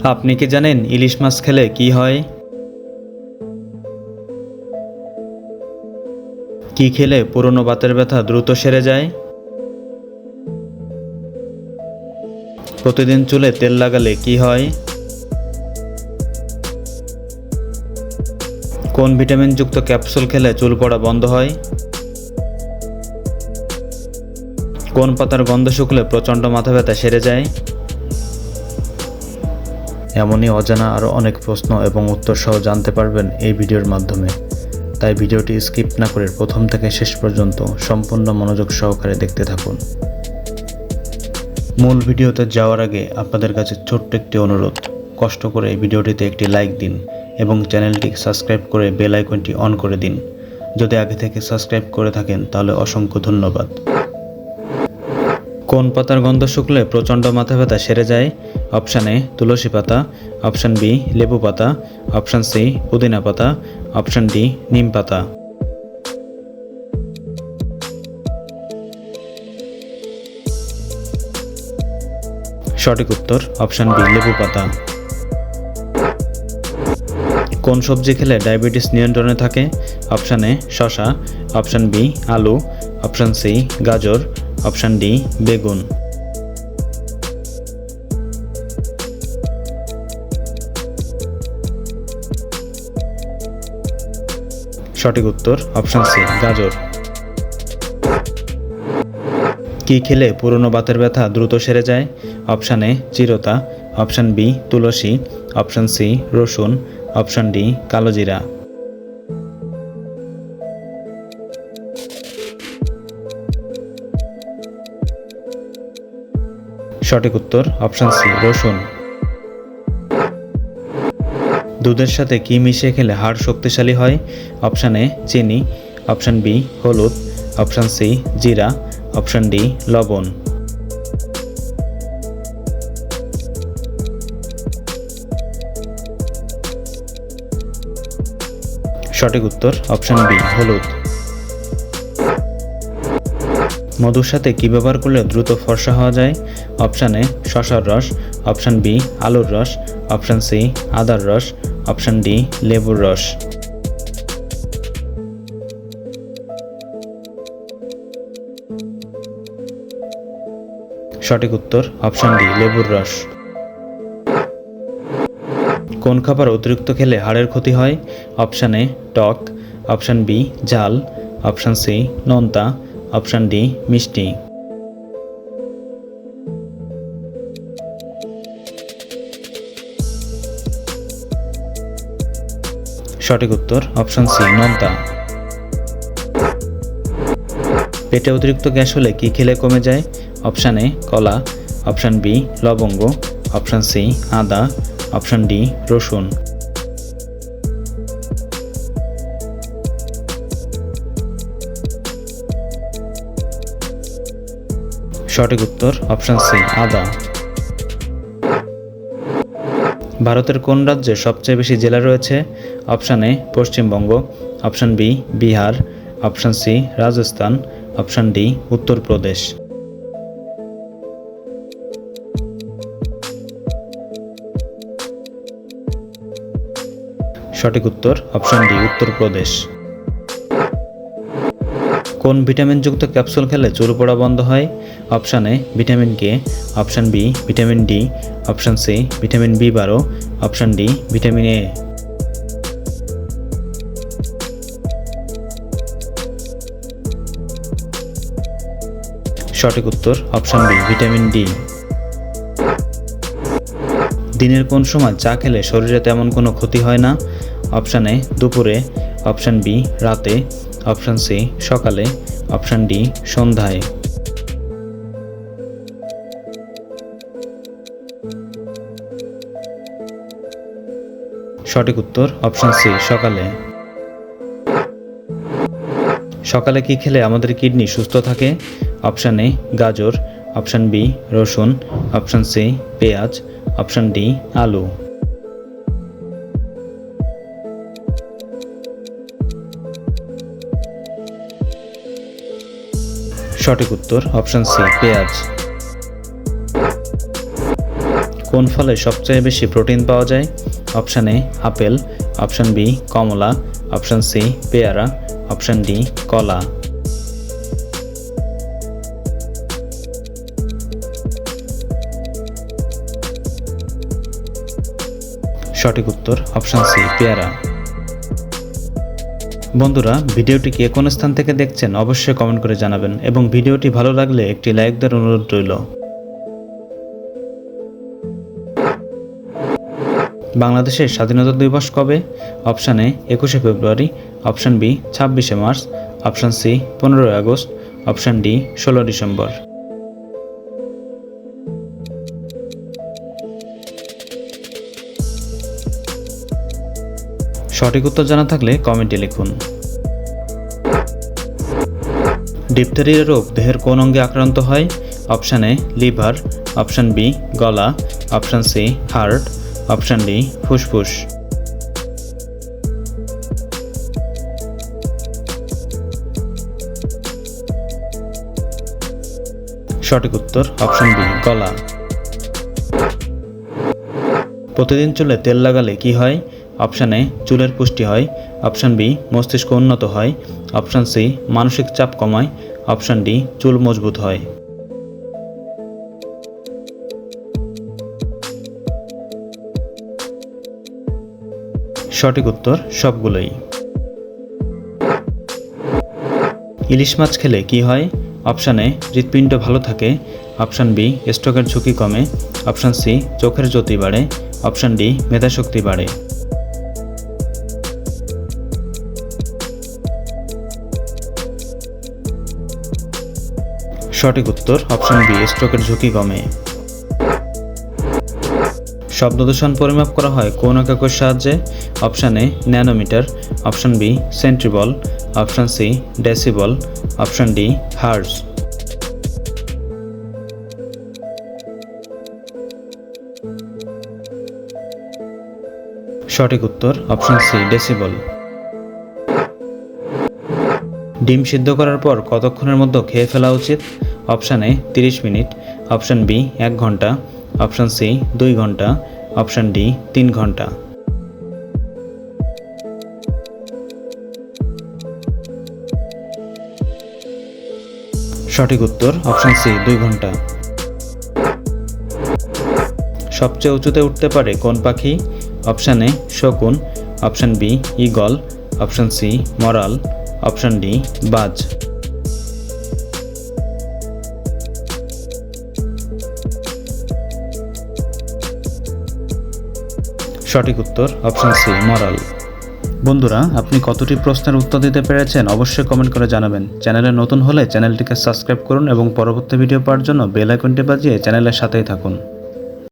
আপনি কি জানেন ইলিশ মাছ খেলে কি হয়? কি খেলে পুরনো বাতের ব্যথা দ্রুত সেরে যায়? প্রতিদিন চুলে তেল লাগালে কি হয়? কোন ভিটামিনযুক্ত ক্যাপসুল খেলে চুল পড়া বন্ধ হয়? কোন পাতার গন্ধ শুকলে প্রচণ্ড মাথা ব্যথা সেরে যায়? এমনই অজানা আরও অনেক প্রশ্ন এবং উত্তর সহ জানতে পারবেন এই ভিডিওর মাধ্যমে। তাই ভিডিওটি স্কিপ না করে প্রথম থেকে শেষ পর্যন্ত সম্পূর্ণ মনোযোগ সহকারে দেখতে থাকুন। মূল ভিডিওতে যাওয়ার আগে আপনাদের কাছে ছোট্ট একটি অনুরোধ, কষ্ট করে এই ভিডিওটিতে একটি লাইক দিন এবং চ্যানেলটি সাবস্ক্রাইব করে বেল আইকনটি অন করে দিন। যদি আগে থেকে সাবস্ক্রাইব করে থাকেন তাহলে অসংখ্য ধন্যবাদ। কোন পাতার গন্ধ শুকলে প্রচণ্ড মাথা ব্যথা সেরে যায়? অপশান এ তুলসী পাতা, অপশান বি লেবু পাতা, অপশান সি পুদিনা পাতা, অপশান ডি নিম পাতা। সঠিক উত্তর অপশান বি লেবু পাতা। কোন সবজি খেলে ডায়াবেটিস নিয়ন্ত্রণে থাকে? অপশান এ শসা, অপশান বি আলু, অপশান সি গাজর, অপশান ডি বেগুন। সঠিক উত্তর অপশান সি গাজর। কি খেলে পুরনো বাতের ব্যথা দ্রুত সেরে যায়? অপশান এ চিরতা, অপশান বি তুলসী, অপশান সি রসুন, অপশান ডি কালোজিরা। সঠিক উত্তর অপশান সি রসুন। দুধের সাথে কি মিশিয়ে খেলে হাড় শক্তিশালী হয়? অপশান এ চিনি, অপশান বি হলুদ, অপশান সি জিরা, অপশান ডি লবণ। সঠিক উত্তর অপশান বি হলুদ। মধুর সাথে কি ব্যবহার করলে দ্রুত ফর্সা হওয়া যায়? অপশান এ শসার রস, অপশান বি আলুর রস, অপশান সি আদার রস, অপশান ডি লেবুর রস। সঠিক উত্তর অপশান ডি লেবুর রস। কোন খাবার অতিরিক্ত খেলে হাড়ের ক্ষতি হয়? অপশান এ টক, অপশান বি ঝাল, অপশান সি নোনতা, অপশান ডি মিষ্টি। সঠিক উত্তর অপশান সি নোনতা। পেটে অতিরিক্ত গ্যাস হলে কি খেলে কমে যায়? অপশান এ কলা, অপশান বি লবঙ্গ, অপশান সি আদা, অপশান ডি রসুন। সঠিক উত্তর অপশান সি আদা। ভারতের কোন রাজ্যে সবচেয়ে বেশি জেলা রয়েছে? Option A Paschimbanga, option B Bihar, option C Rajasthan, option D Uttar Pradesh. সঠিক উত্তর অপশান ডি উত্তরপ্রদেশ। কোন ভিটামিনযুক্ত ক্যাপসুল খেলে চুল পড়া বন্ধ হয়? Option A vitamin K, option B vitamin D, option C vitamin বি12, অপশান ডি ভিটামিন এ। সঠিক উত্তর অপশান বি ভিটামিন ডি। দিনের কোন সময় চা খেলে শরীরে তেমন কোনো ক্ষতি হয় না? অপশান এ দুপুরে, অপশান বি রাতে, অপশান সি সকালে, অপশান ডি সন্ধ্যায়। সঠিক উত্তর অপশান সি সকালে। সকালে কি খেলে আমাদের কিডনি সুস্থ থাকে? অপশান এ গাজর, অপশান বি রসুন, অপশান সি পেঁয়াজ, অপশান ডি আলু। সঠিক উত্তর অপশান সি পেঁয়াজ। কোন ফলে সবচেয়ে বেশি প্রোটিন পাওয়া যায়? Option A apple, option B কমলা, অপশান সি পেয়ারা, অপশান ডি কলা। সঠিক উত্তর অপশান সি পেয়ারা। বন্ধুরা, ভিডিওটি কে কোন স্থান থেকে দেখছেন অবশ্যই কমেন্ট করে জানাবেন এবং ভিডিওটি ভালো লাগলে একটি লাইক দেওয়ার অনুরোধ রইল। বাংলাদেশের স্বাধীনতা দিবস কবে? অপশান এ 21শে ফেব্রুয়ারি, অপশান বি 26শে মার্চ, অপশান সি 15ই আগস্ট, অপশান ডি 16 ডিসেম্বর। সঠিক উত্তর জানা থাকলে কমেন্টে লিখুন। ডিপথেরিয়া রোগ দেহের কোন অঙ্গে আক্রান্ত হয়? Option A liver, option B গলা, option C heart, option D ফুসফুস। সঠিক উত্তর অপশান বি গলা। প্রতিদিন চুলে তেল লাগালে কি হয়? অপশান এ চুলের পুষ্টি হয়, অপশান বি মস্তিষ্ক উন্নত হয়, অপশান সি মানসিক চাপ কমায়, অপশান ডি চুল মজবুত হয়। সঠিক উত্তর সবগুলোই। ইলিশ মাছ খেলে কি হয়? অপশান এ হৃৎপিণ্ড ভালো থাকে, অপশান বি স্ট্রোকের ঝুঁকি কমে, অপশান সি চোখের জ্যোতি বাড়ে, অপশান ডি মেধাশক্তি বাড়ে। সঠিক উত্তর অপশান বি স্ট্রোকের ঝুঁকি কমে। শব্দ দূষণ পরিমাপ করা হয় কোন এককের সাহায্যে? Option A nanometre, option B centibel, option C decibel, option D hertz. সঠিক উত্তর অপশান সি ডেসিবল। ডিম সিদ্ধ করার পর কতক্ষণের মধ্যে খেয়ে ফেলা উচিত? Option A 30 minute, option B 1 ঘন্টা, অপশান সি 2 ঘন্টা, অপশান ডি 3 ঘন্টা। সঠিক উত্তর অপশান সি 2 ঘন্টা। সবচেয়ে উঁচুতে উঠতে পারে কোন পাখি? অপশান এ শকুন, option B eagle, option C মরাল, অপশান ডি বাজ। সঠিক উত্তর অপশান সি মরাল। বন্ধুরা, আপনি কতটি প্রশ্নের উত্তর দিতে পেরেছেন অবশ্যই কমেন্ট করে জানাবেন। চ্যানেলে নতুন হলে চ্যানেলটিকে সাবস্ক্রাইব করুন এবং পরবর্তী ভিডিও পাওয়ার জন্য বেল আইকনটি বাজিয়ে চ্যানেলের সাথেই থাকুন।